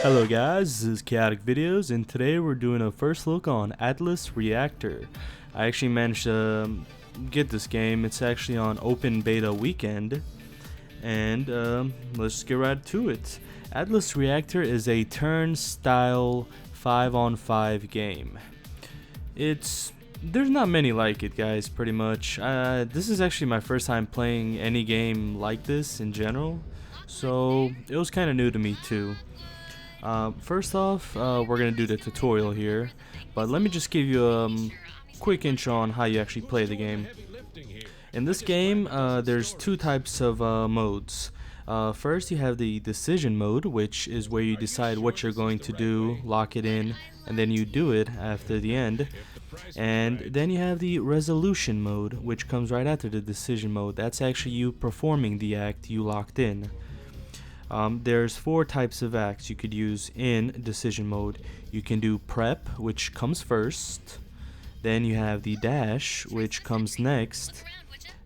Hello guys, this is Chaotic Videos, and today we're doing a first look on Atlas Reactor. I actually managed to get this game. It's actually on open beta weekend, and let's just get right to it. Atlas Reactor is a turn-style 5-on-5 game. There's not many like it, guys, pretty much. This is actually my first time playing any game like this in general, so it was kind of new to me too. First off, we're gonna do the tutorial here, but let me just give you a quick intro on how you actually play the game. In this game, there's two types of modes. First, you have the decision mode, which is where you decide what you're going to do, lock it in, and then you do it after the end. And then you have the resolution mode, which comes right after the decision mode. That's actually you performing the act you locked in. There's four types of acts you could use in decision mode. You can do prep, which comes first. Then you have the dash, which comes next.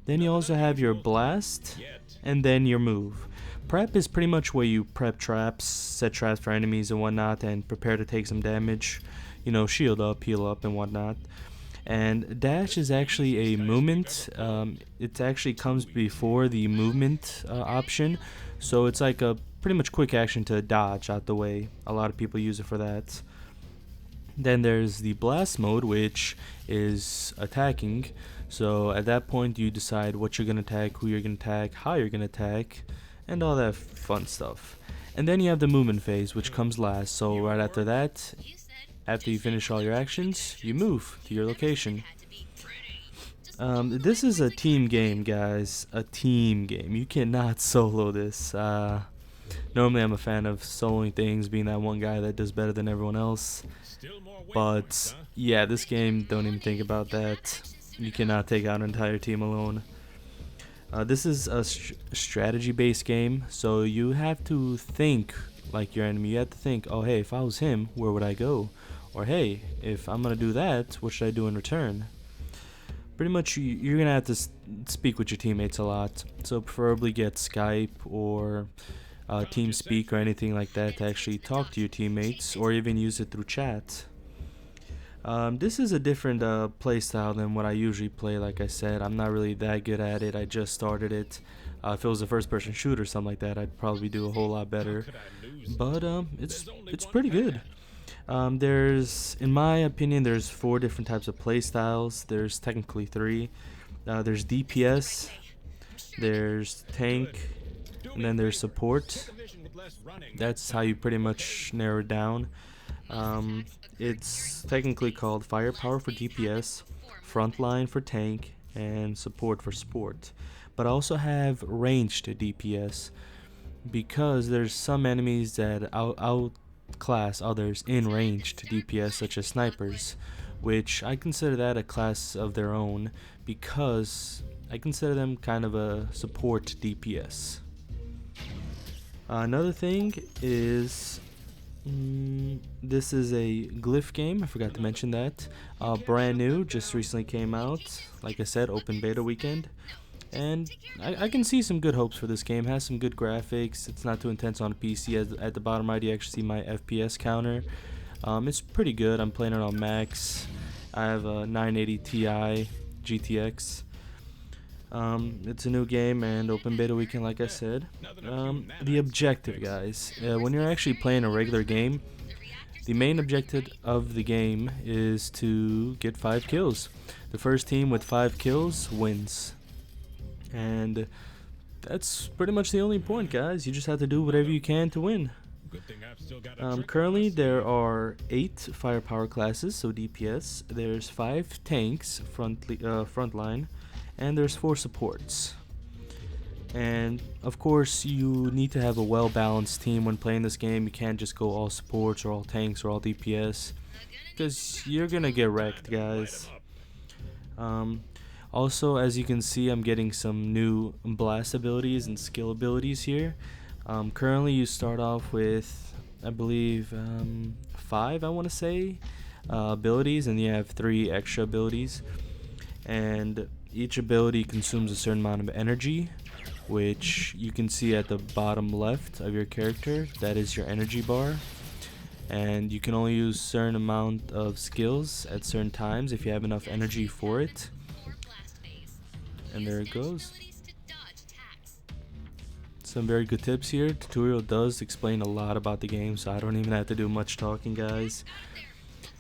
Then you also have your blast, and then your move. Prep is pretty much where you prep traps, set traps for enemies and whatnot, and prepare to take some damage. You know, shield up, heal up, and whatnot. And dash is actually a movement. It actually comes before the movement option, so it's like a pretty much quick action to dodge out the way. A lot of people use it for that. Then there's the blast mode, which is attacking. So at that point you decide what you're gonna attack, who you're gonna attack, how you're gonna attack, and all that fun stuff. And then you have the movement phase, which comes last. So right after that, after you finish all your actions, you move to your location. This is a team game, guys. A team game. You cannot solo this. Normally I'm a fan of soloing things, being that one guy that does better than everyone else. But yeah, this game, don't even think about that. You cannot take out an entire team alone. This is a strategy-based game, so you have to think like your enemy. You have to think, oh hey, if I was him, where would I go? Or hey, if I'm gonna do that, what should I do in return? Pretty much you're gonna have to speak with your teammates a lot, so preferably get Skype or TeamSpeak or anything like that to actually talk to your teammates, or even use it through chat. This is a different playstyle than what I usually play. Like I said, I'm not really that good at it. I just started it. If it was a first-person shooter or something like that, I'd probably do a whole lot better. But it's pretty good. In my opinion, there's four different types of play styles. There's technically three. There's DPS, there's tank, and then there's support. That's how you pretty much narrow it down. It's technically called firepower for DPS, frontline for tank, and support for support. But I also have ranged DPS, because there's some enemies that outclass others in ranged DPS, such as snipers, which I consider that a class of their own, because I consider them kind of a support DPS. Another thing is, this is a glyph game. I forgot to mention that. Brand new, just recently came out. Like I said, open beta weekend. And I can see some good hopes for this game. It has some good graphics. It's not too intense on a PC. At the bottom right, you actually see my FPS counter. It's pretty good. I'm playing it on max. I have a 980 Ti GTX. It's a new game and open beta weekend, like I said. The objective, guys. When you're actually playing a regular game, the main objective of the game is to get 5 kills. The first team with 5 kills wins. And that's pretty much the only point, guys. You just have to do whatever you can to win. Currently there are 8 firepower classes, so DPS. There's 5 tanks, frontline, and there's 4 supports. And of course you need to have a well-balanced team when playing this game. You can't just go all supports or all tanks or all DPS, because you're gonna get wrecked, guys. Also, as you can see, I'm getting some new blast abilities and skill abilities here. Currently you start off with, I believe, 5, I want to say, abilities, and you have 3 extra abilities. And each ability consumes a certain amount of energy, which you can see at the bottom left of your character. That is your energy bar. and you can only use certain amount of skills at certain times if you have enough energy for it. And there it goes. Some very good tips here. Tutorial does explain a lot about the game, so I don't even have to do much talking, guys.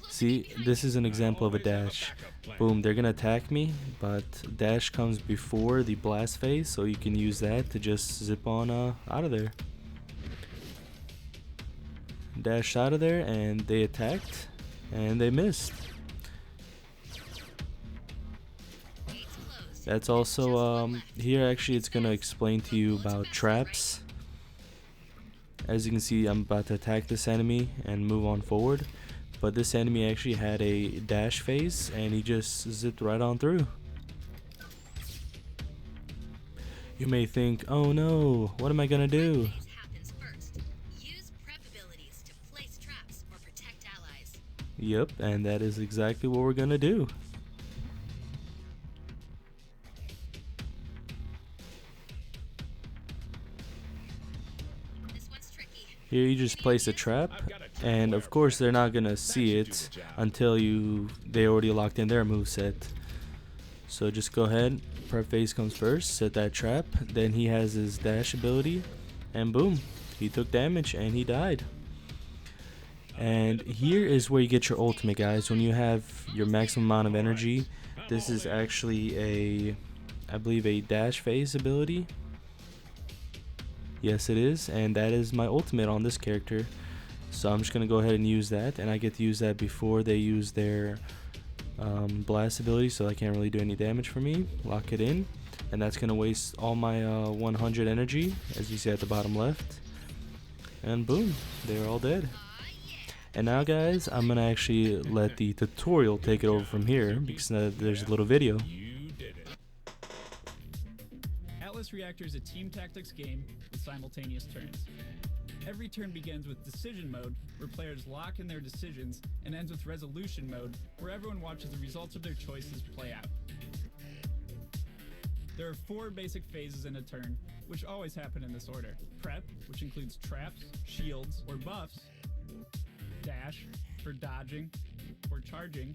See, this is an example of a dash. Boom, they're gonna attack me, but dash comes before the blast phase, so you can use that to just zip on out of there. Dashed out of there, and they attacked, and they missed. That's also here actually it's gonna explain to you about traps. As you can see, I'm about to attack this enemy and move on forward, but this enemy actually had a dash phase and he just zipped right on through. You may think, oh no, what am I gonna do? Yep, and that is exactly what we're gonna do. Here you just place a trap, and of course they're not gonna see it until they already locked in their moveset. So just go ahead, prep phase comes first, set that trap, then he has his dash ability, and boom, he took damage and he died. And here is where you get your ultimate, guys. When you have your maximum amount of energy, this is actually I believe a dash phase ability. Yes, it is, and that is my ultimate on this character. So I'm just gonna go ahead and use that, and I get to use that before they use their blast ability, so I can't really do any damage for me. Lock it in, and that's gonna waste all my 100 energy, as you see at the bottom left. And boom, they're all dead. And now, guys, I'm gonna actually let the tutorial take it over from here, because there's a little video. Atlas Reactor is a team tactics game with simultaneous turns. Every turn begins with decision mode, where players lock in their decisions, and ends with resolution mode, where everyone watches the results of their choices play out. There are 4 basic phases in a turn, which always happen in this order. Prep, which includes traps, shields, or buffs. Dash, for dodging or charging.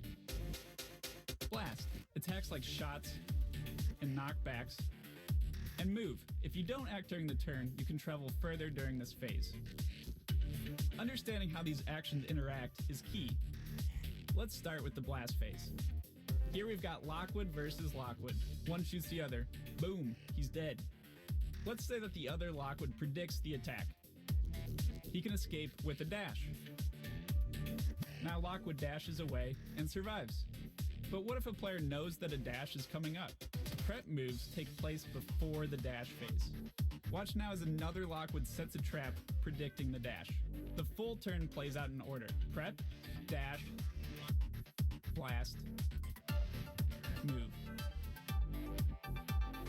Blast, attacks like shots and knockbacks. And move. If you don't act during the turn, you can travel further during this phase. Understanding how these actions interact is key. Let's start with the blast phase. Here we've got Lockwood versus Lockwood. One shoots the other. Boom, he's dead. Let's say that the other Lockwood predicts the attack. He can escape with a dash. Now Lockwood dashes away and survives. But what if a player knows that a dash is coming up? Prep moves take place before the dash phase. Watch now as another Lockwood sets a trap predicting the dash. The full turn plays out in order. Prep, dash, blast, move.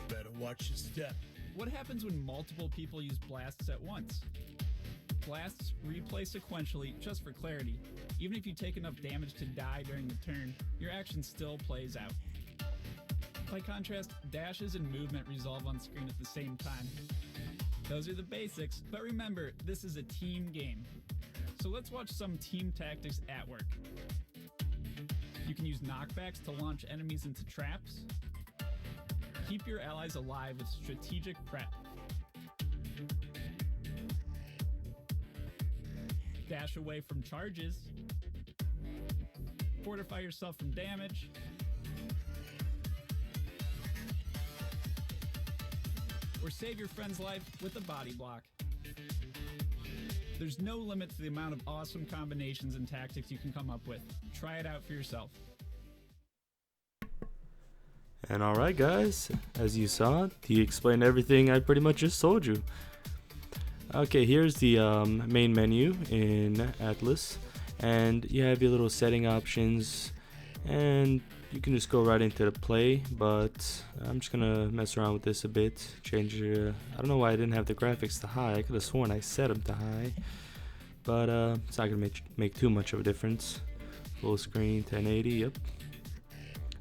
Better watch your step. What happens when multiple people use blasts at once? Blasts replay sequentially just for clarity. Even if you take enough damage to die during the turn, your action still plays out. By contrast, dashes and movement resolve on screen at the same time. Those are the basics, but remember, this is a team game. So let's watch some team tactics at work. You can use knockbacks to launch enemies into traps. Keep your allies alive with strategic prep. Dash away from charges. Fortify yourself from damage. Or save your friend's life with a body block. There's no limit to the amount of awesome combinations and tactics you can come up with. Try it out for yourself. And alright, guys, as you saw, he explained everything I pretty much just told you. Okay, here's the main menu in Atlas, and you have your little setting options, and you can just go right into the play, but I'm just gonna mess around with this a bit, change I don't know why I didn't have the graphics to high. I could have sworn I set them to high, but it's not gonna make too much of a difference. Full screen 1080, yep.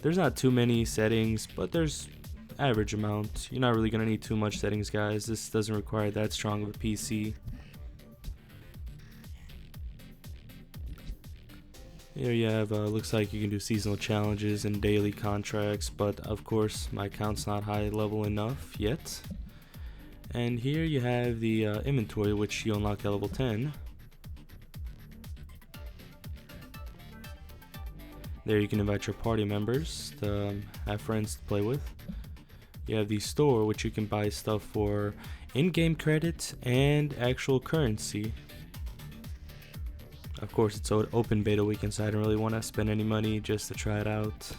There's not too many settings, but there's average amount. You're not really gonna need too much settings, guys. This doesn't require that strong of a PC. Here you have, looks like you can do seasonal challenges and daily contracts, but of course my account's not high level enough yet. And here you have the inventory, which you unlock at level 10. There you can invite your party members to have friends to play with. You have the store, which you can buy stuff for in-game credits and actual currency. Of course, it's open beta weekend, so I don't really want to spend any money just to try it out.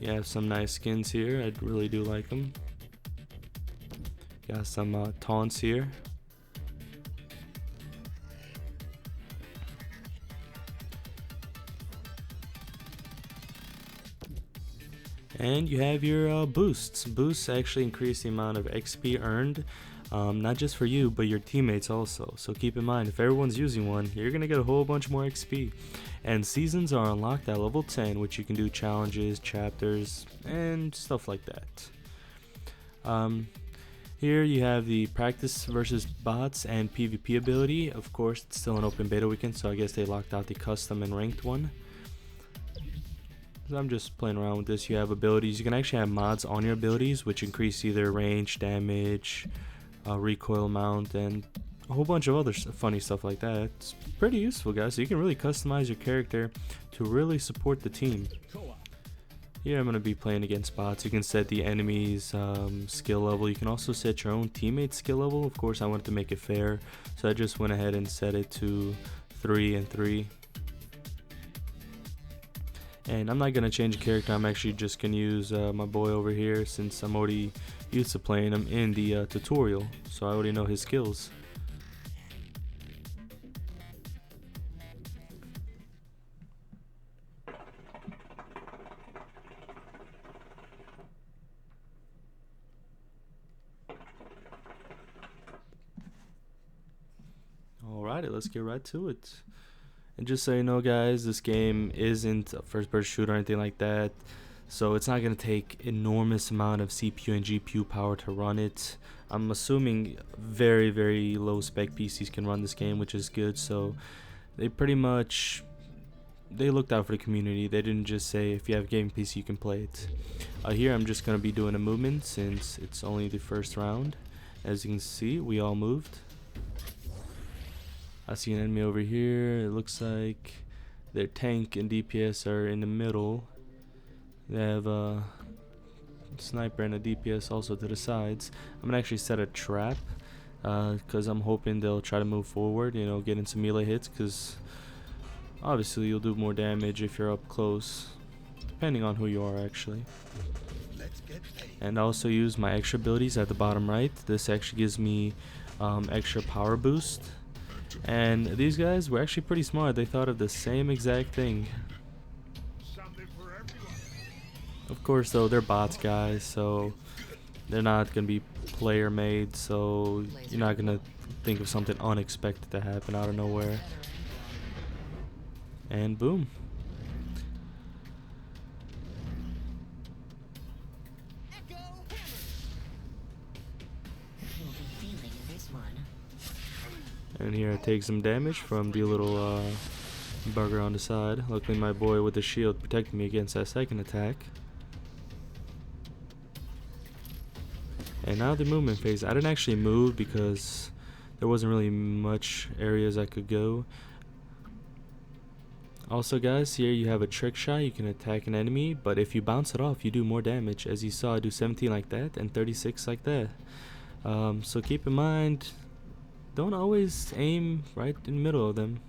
You have some nice skins here. I really do like them. Got some taunts here. And you have your boosts. Boosts actually increase the amount of XP earned, not just for you, but your teammates also. So keep in mind, if everyone's using one, you're going to get a whole bunch more XP. And seasons are unlocked at level 10, which you can do challenges, chapters, and stuff like that. Here you have the practice versus bots and PvP ability. Of course, it's still an open beta weekend, so I guess they locked out the custom and ranked one. So I'm just playing around with this. You have abilities. You can actually have mods on your abilities, which increase either range, damage, recoil amount, and a whole bunch of other funny stuff like that. It's pretty useful, guys. So you can really customize your character to really support the team. Here I'm going to be playing against bots. You can set the enemy's skill level. You can also set your own teammate's skill level. Of course, I wanted to make it fair, so I just went ahead and set it to 3 and 3. And I'm not going to change a character. I'm actually just going to use my boy over here, since I'm already used to playing him in the tutorial, so I already know his skills. Alrighty, let's get right to it. And just so you know, guys, this game isn't a first-person shooter or anything like that, so it's not going to take enormous amount of CPU and GPU power to run it. I'm assuming very, very low spec PCs can run this game, which is good. So they pretty much, they looked out for the community. They didn't just say if you have a gaming PC you can play it. Here I'm just going to be doing a movement since it's only the first round. As you can see, we all moved. I see an enemy over here. It looks like their tank and DPS are in the middle. They have a sniper and a DPS also to the sides. I'm gonna actually set a trap because I'm hoping they'll try to move forward, you know, get in some melee hits, because obviously you'll do more damage if you're up close, depending on who you are actually. And I also use my extra abilities at the bottom right. This actually gives me extra power boost. And these guys were actually pretty smart. They thought of the same exact thing. Of course, though, they're bots, guys, so they're not going to be player made, so you're not going to think of something unexpected to happen out of nowhere. And boom. And here I take some damage from the little bugger on the side. Luckily my boy with the shield protected me against that second attack. And now the movement phase. I didn't actually move because there wasn't really much areas I could go. Also, guys, here you have a trick shot. You can attack an enemy, but if you bounce it off, you do more damage. As you saw, I do 17 like that and 36 like that. So keep in mind, don't always aim right in the middle of them.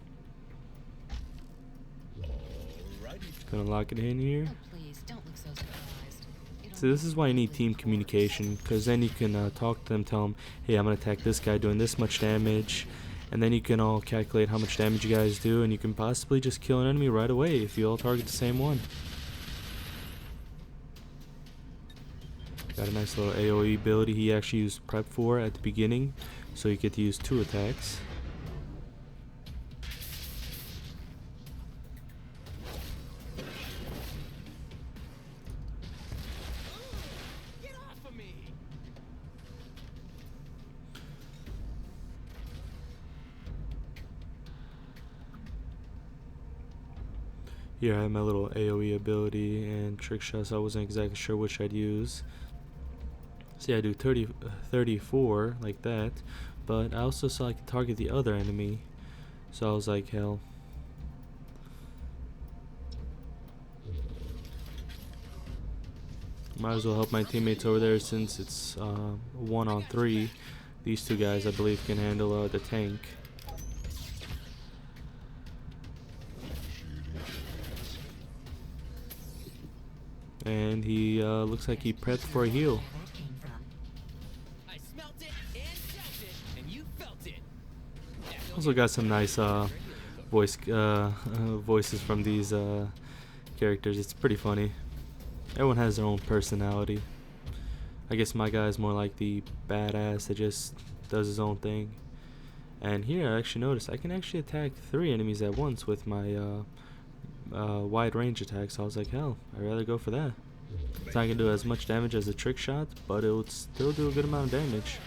Just gonna lock it in here. So this is why you need team communication, because then you can talk to them, tell them, hey, I'm gonna attack this guy doing this much damage, and then you can all calculate how much damage you guys do, and you can possibly just kill an enemy right away if you all target the same one. Got a nice little AoE ability he actually used prep for at the beginning, so you get to use 2 attacks. Get off of me! Here I have my little AoE ability and trick shots. I wasn't exactly sure which I'd use. See, I do 34 like that, but I also saw I could target the other enemy, so I was like, hell. Might as well help my teammates over there since it's 1-on-3. These two guys, I believe, can handle the tank. And he looks like he prepped for a heal. I smelt it and felt it, and you felt it. Also got some nice voices from these characters. It's pretty funny. Everyone has their own personality. I guess my guy is more like the badass that just does his own thing. And here I actually noticed I can actually attack 3 enemies at once with my wide range attack. So I was like, hell, I'd rather go for that. It's not gonna do as much damage as a trick shot, but it would still do a good amount of damage.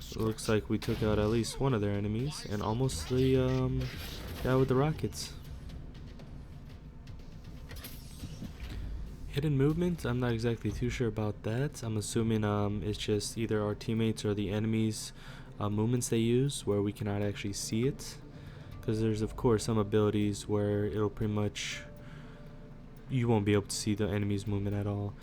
It looks like we took out at least one of their enemies, and almost the guy with the rockets. Hidden movement, I'm not exactly too sure about that. I'm assuming it's just either our teammates or the enemies' movements they use, where we cannot actually see it. Because there's of course some abilities where it'll pretty much, you won't be able to see the enemy's movement at all.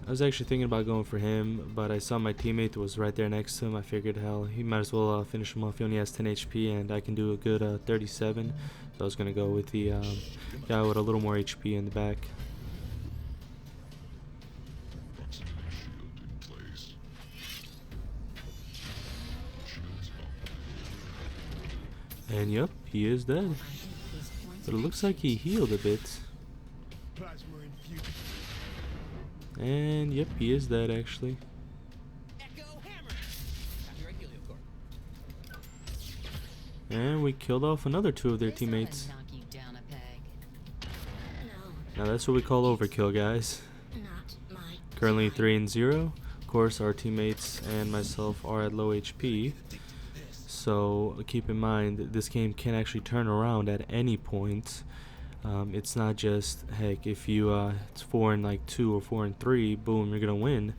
I was actually thinking about going for him, but I saw my teammate was right there next to him. I figured, hell, he might as well finish him off. He only has 10 HP, and I can do a good 37. So I was going to go with the guy with a little more HP in the back. And yep, he is dead. But it looks like he healed a bit. And yep, he is dead actually. And we killed off another 2 of their teammates. Now that's what we call overkill, guys. Currently 3-0. Of course, our teammates and myself are at low HP. So keep in mind, this game can actually turn around at any point. It's not just, heck, if you it's 4-2 or 4-3, boom, you're gonna win,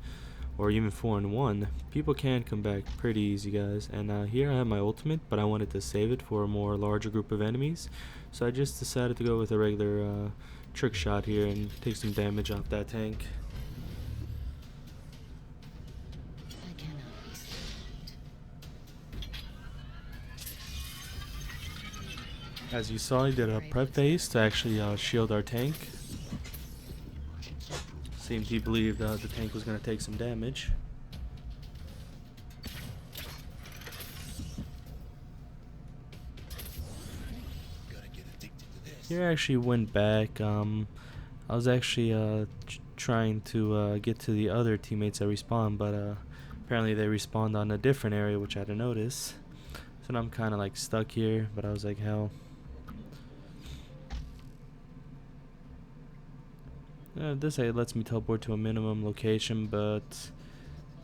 or even 4-1. People can come back pretty easy, guys. And here I have my ultimate, but I wanted to save it for a more larger group of enemies, so I just decided to go with a regular trick shot here and take some damage off that tank. As you saw, he did a prep phase to actually shield our tank. Seemed he believed the tank was going to take some damage. Here I actually went back. I was actually trying to get to the other teammates that respawned, but apparently they respawned on a different area, which I didn't notice. So now I'm kind of like stuck here, but I was like, hell. This lets me teleport to a minimum location, but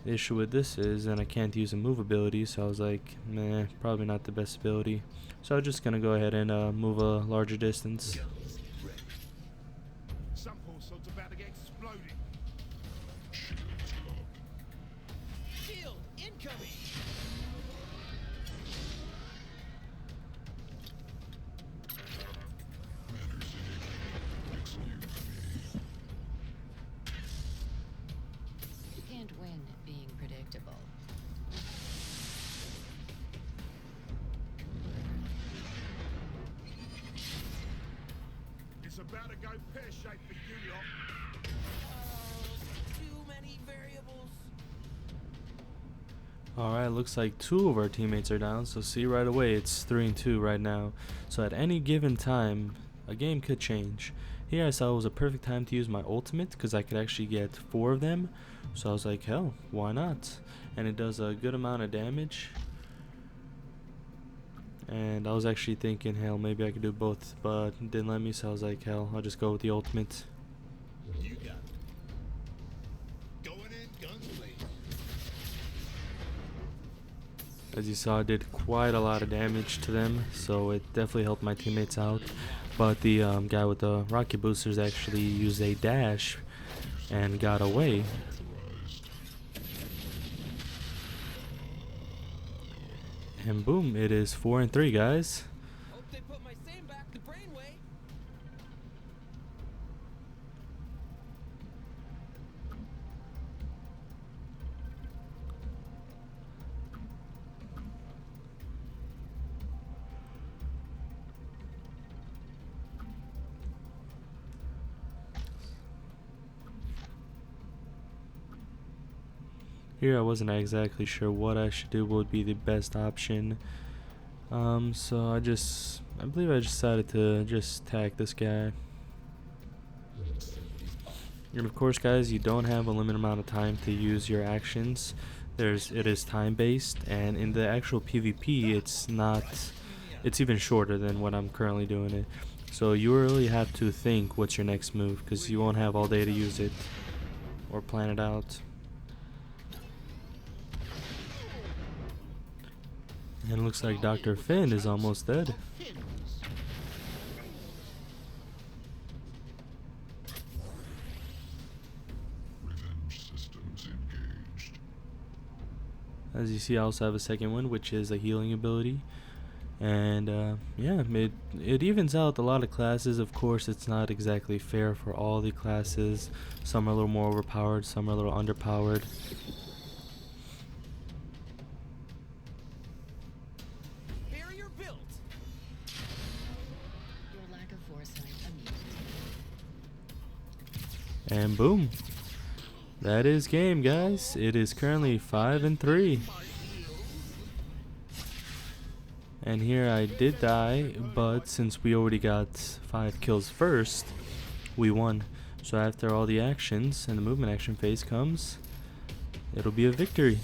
the issue with this is then I can't use a move ability, so I was like, meh, probably not the best ability. So I'm just gonna go ahead and move a larger distance. Shield incoming. Win being predictable. It's about to go pear-shaped for you lot. Too many variables. Alright, looks like 2 of our teammates are down, so see right away it's 3-2 right now. So at any given time, a game could change. Here I saw it was a perfect time to use my ultimate because I could actually get 4 of them. So I was like, hell, why not? And it does a good amount of damage. And I was actually thinking, hell, maybe I could do both, but it didn't let me, so I was like, hell, I'll just go with the ultimate. You got it. Going in, guns blazing. As you saw, I did quite a lot of damage to them, so it definitely helped my teammates out. But the guy with the rocket boosters actually used a dash and got away. And boom, it is 4 and 3, guys. Hope they put my same back the brain way. Here I wasn't exactly sure what I should do, what would be the best option. So I believe I decided to just tag this guy. And of course, guys, you don't have a limited amount of time to use your actions. It is time based, and in the actual PvP, it's even shorter than what I'm currently doing it. So you really have to think what's your next move, because you won't have all day to use it or plan it out. And it looks like Dr. Finn is almost dead. Revenge systems engaged. As you see, I also have a second one, which is a healing ability. And yeah, it evens out a lot of classes. Of course, it's not exactly fair for all the classes. Some are a little more overpowered, some are a little underpowered. Barrier built. Your lack of foresight amused. And boom. That is game, guys. It is currently 5 and 3. And here I did die, but since we already got 5 kills first, we won. So after all the actions and the movement action phase comes, it'll be a victory.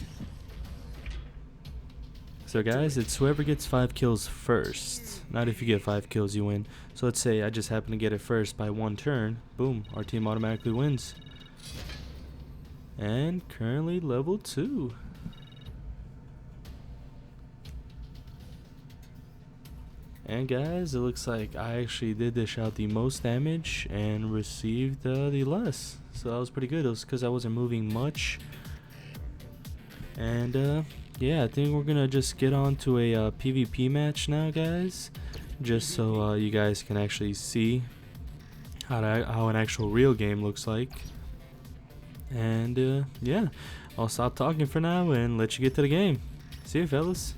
So guys, it's whoever gets 5 kills first. Not if you get 5 kills you win. So let's say I just happen to get it first by 1 turn. Boom, our team automatically wins. And currently level 2. And guys, it looks like I actually did dish out the most damage and received the less. So that was pretty good. It was because I wasn't moving much. And yeah, I think we're gonna just get on to a PvP match now, guys. Just so you guys can actually see how an actual real game looks like. And yeah, I'll stop talking for now and let you get to the game. See you, fellas.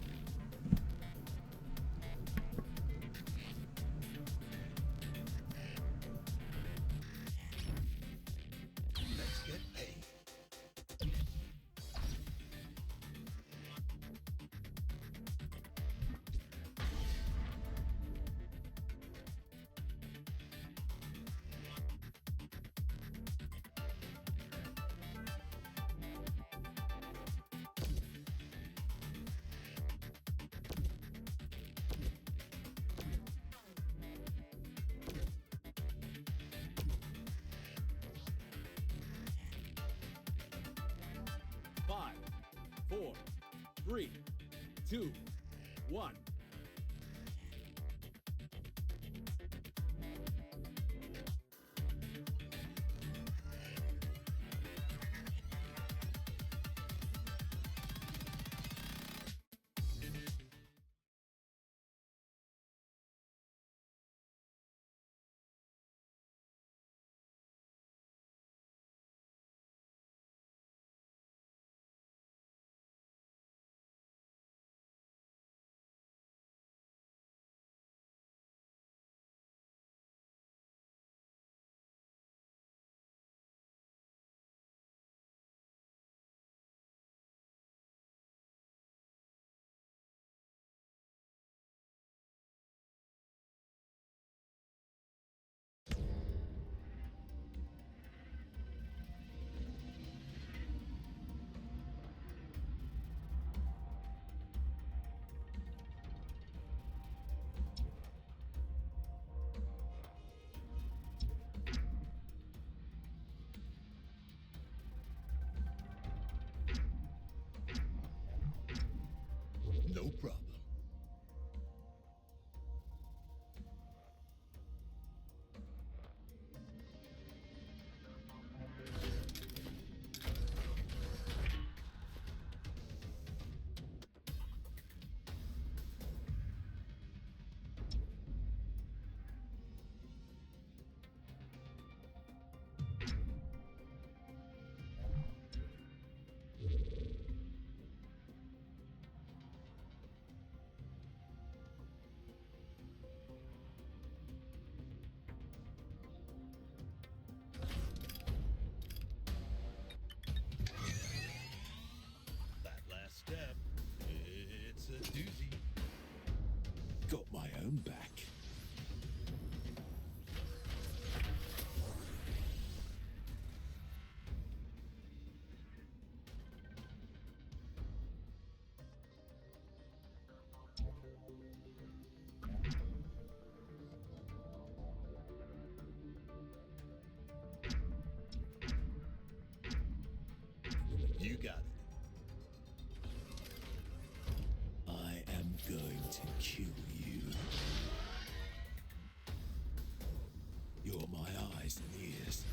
Five, 4, 3, 2, 1. them back. You got it. I am going to kill you. You're my eyes and ears.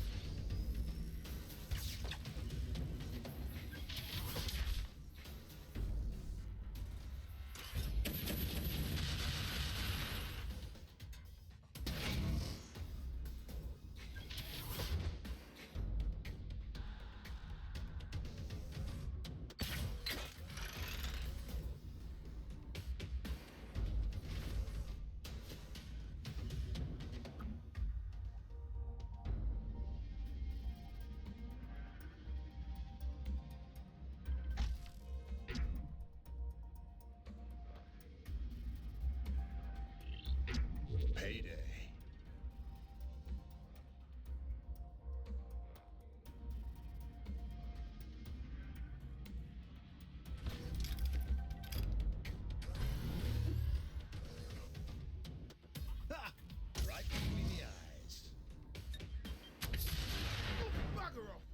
Payday. Ha! Right between the eyes. Oh, bugger off!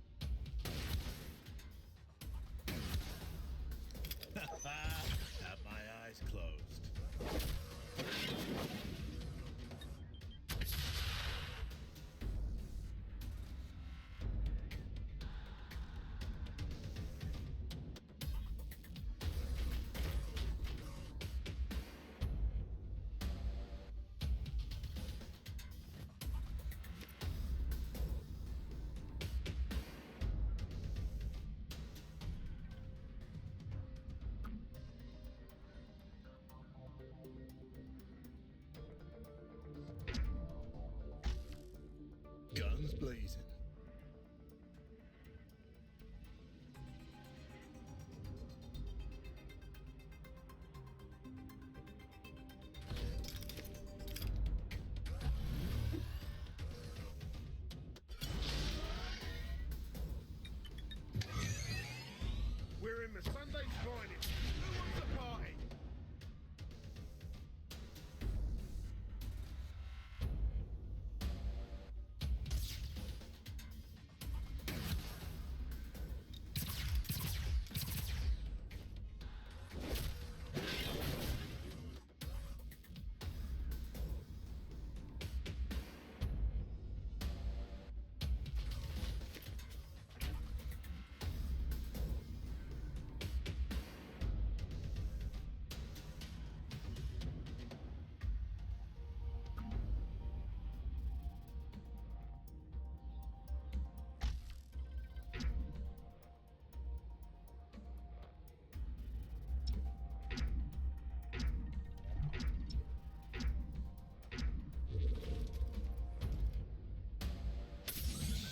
Have my eyes closed. Guns blazing. We're in the Sunday finest. Who wants a party?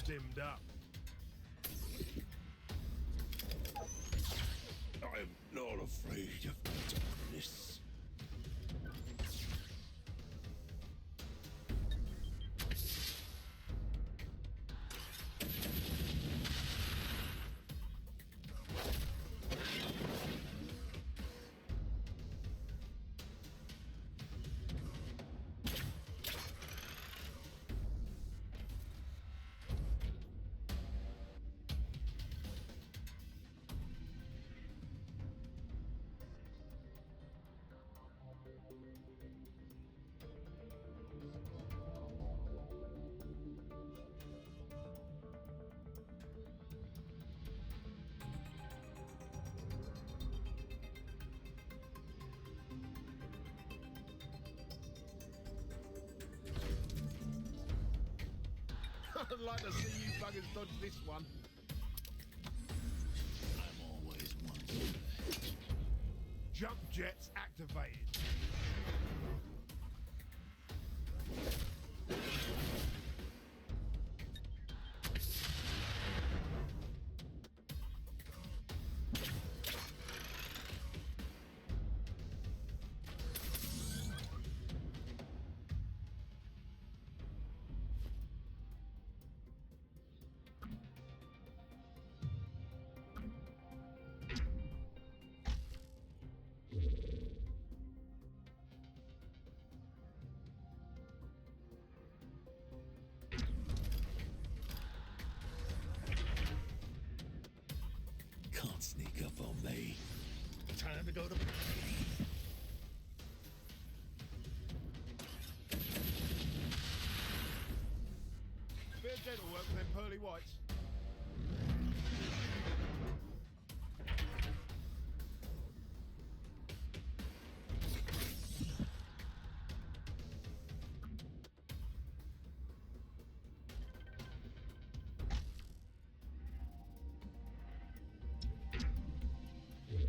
Stimmed up. I'm not afraid of darkness. I'd like to see you buggers dodge this one. I'm always one step ahead. Jump jets activated. can't sneak up on me. Time to go to. Bit of dental work with them pearly whites.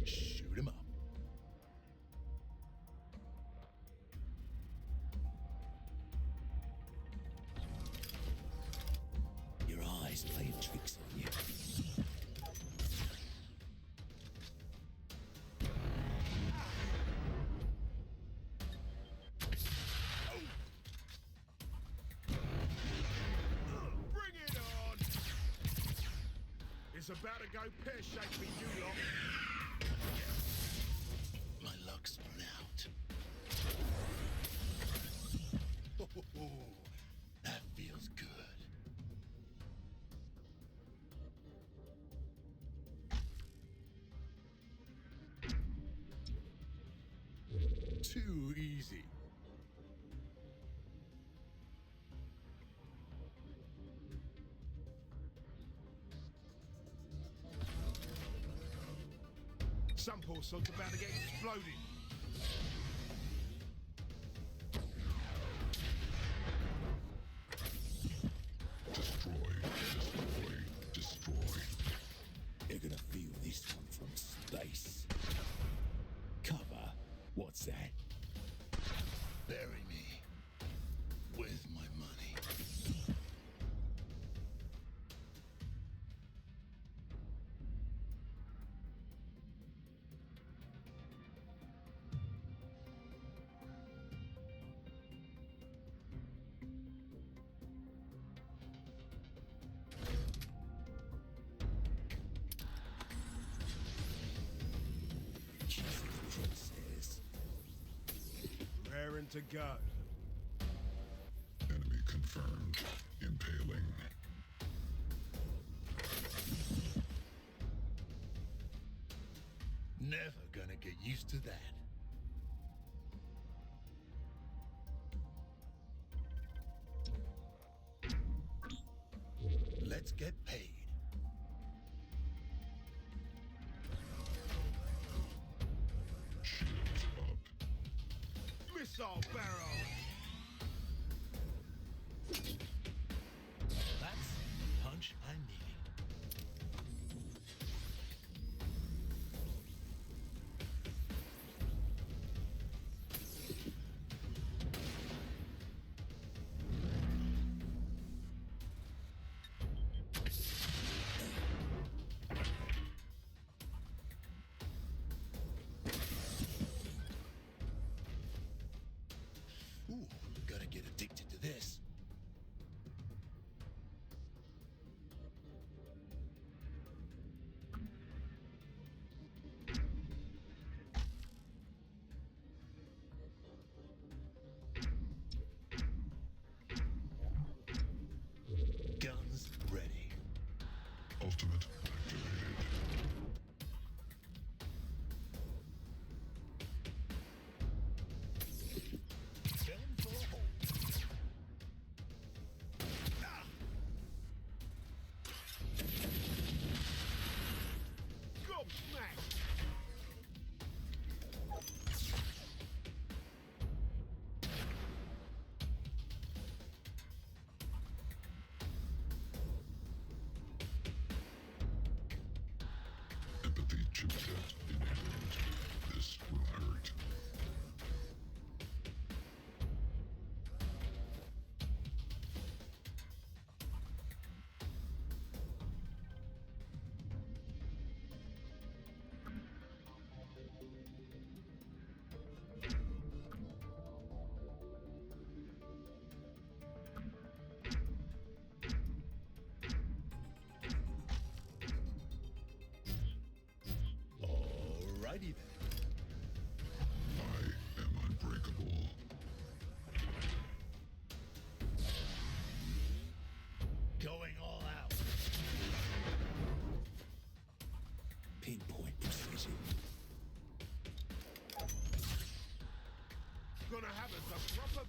Shoot him up. Your eyes playing tricks on you. Bring it on! It's about to go pear-shaped for you lot. My luck's run out. Oh, That feels good. too easy. Some poor sod's about to get exploded. Destroy. You're gonna feel this one from space. Cover. What's that? Bury me with my money. Kiss the princess. Raring to go. Enemy confirmed. Impaling. Never gonna get used to that. Let's get paid. Shields up. Missile barrel! That's the punch I needed. Ooh, gotta get addicted to this.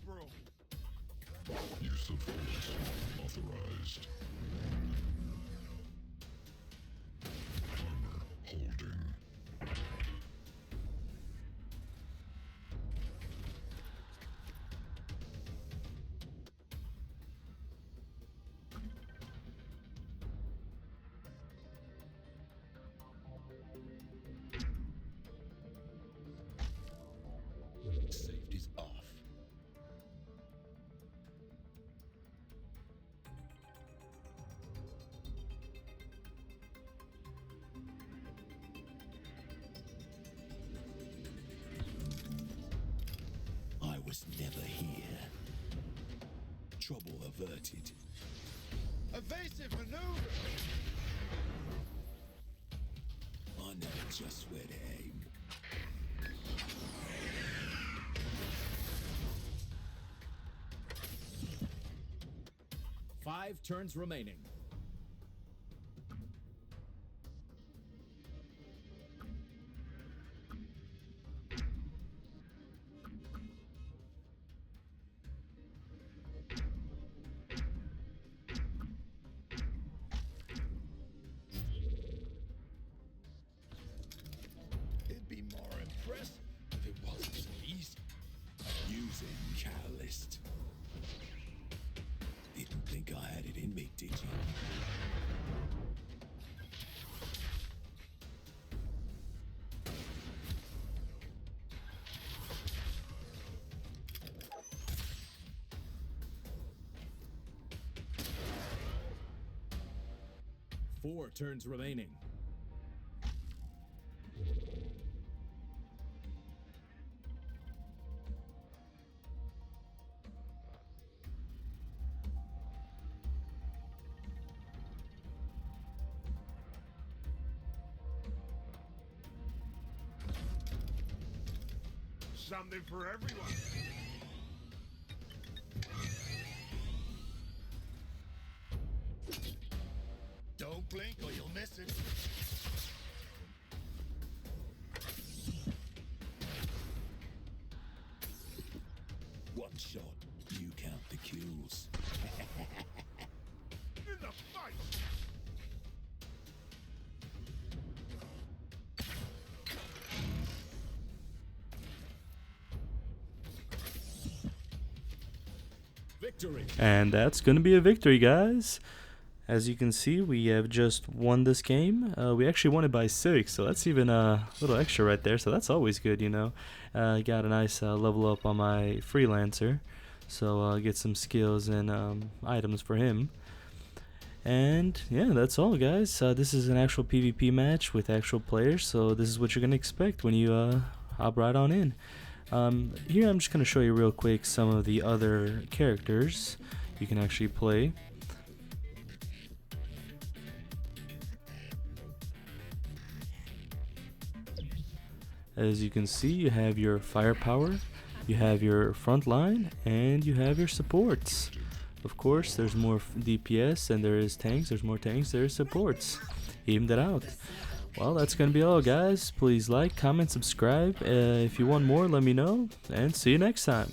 broom. Use of force authorized. Armor holding. Safety's off. I was never here. Trouble averted. Evasive maneuver. I know just where to aim. Five turns remaining. It'd be more impressive if it wasn't so easy. Using catalyst. Didn't think I had it in me, did you? Four turns remaining. Something for everyone. Don't blink or you'll miss it. One shot, you count the kills. In the fight. Victory. And that's going to be a victory, guys. As you can see, we have just won this game. We actually won it by 6, so that's even a little extra right there. So that's always good, you know. Got a nice level up on my freelancer, so get some skills and items for him. And yeah, that's all, guys. This is an actual PvP match with actual players, so this is what you're gonna expect when you hop right on in. Here I'm just gonna show you real quick some of the other characters you can actually play. As you can see, you have your firepower, you have your front line, and you have your supports. Of course, there's more DPS than there is tanks. There's more tanks, there's supports. Evened it out. Well, that's gonna be all, guys. Please like, comment, subscribe. If you want more, let me know, and see you next time.